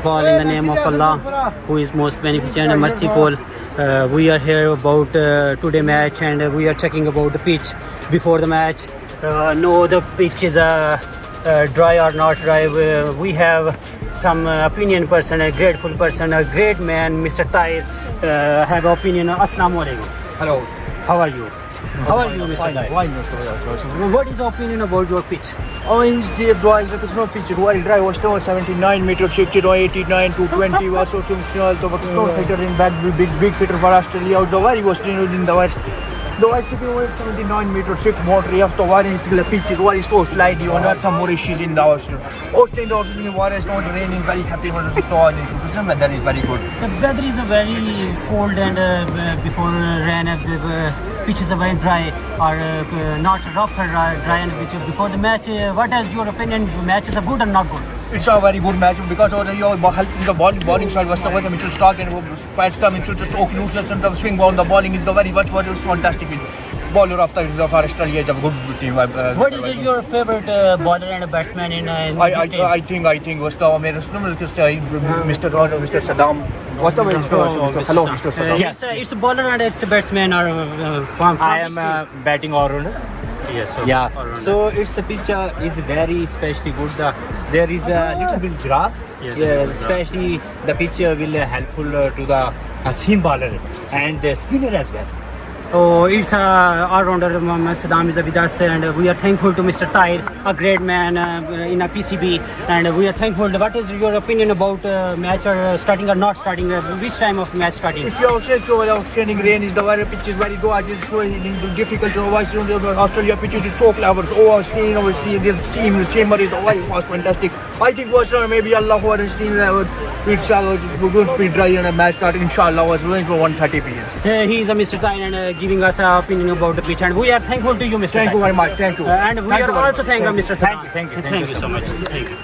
of all, in the name of Allah, who is most beneficent and merciful. We are here about today match, and we are checking about the pitch before the match. No, the pitch is dry or not dry. We have some opinion person, a grateful person, a great man, Mr. Tahir, have opinion. Assalamu alaikum. Hello. How are you? How are you, Mr. Tahir? Why Mr. What is your opinion about your pitch? Oh, it's the advice that it's no pitch. It's very dry. Was still 79 meters, 89 to 20. Was so small. So was no hitter in back. Big hitter for Australia. The very was in the west. The west took over 79 meters, 6 more trips. The very still the pitch is very so slightly. You know, some more issues in the west. Australia also in the water is not raining. Very happy for the storm. The weather is very good. The weather is very cold, and before rain, the pitches are very dry, or not rough or dry. And before the match, what is your opinion? Matches are good or not good? It's a very good match because of your helping the bowling side was the way Mitchell Stark and Potch come into just soak loose and the swing ball. The bowling is the very much was fantastic. Bowler of Australia is a good team. What is your favorite bowler and batsman in this team? I think was the Mr. Saddam. What's the way? Hello, Mr. Saddam. Yes, it's a bowler and it's a batsman or I am batting all-rounder. Yes, so Yeah. So its pitch is very especially good. There is a little bit grass. Yes. Especially the pitch will helpful to the seam bowler and the spinner as well. Oh, it's all-rounder. Saddam is with us, and we are thankful to Mr. Tahir, a great man in a PCB, and we are thankful. What is your opinion about match or starting or not starting? Which time of match starting? If you also training rain is the very pitch is very good. It's difficult to watch. Australia pitches is so clever. So see the chamber is the very was fantastic. I think was maybe Allah for his team it's going to be dry and a match starting. Inshallah was going for 1:30 p.m. He is a Mr. Tahir and giving us an opinion about the pitch, and we are thankful to you, Mr. Thank you very much. Thank you. And we are also thanking Mr. Saddam. Thank you. Thank you so much. Thank you.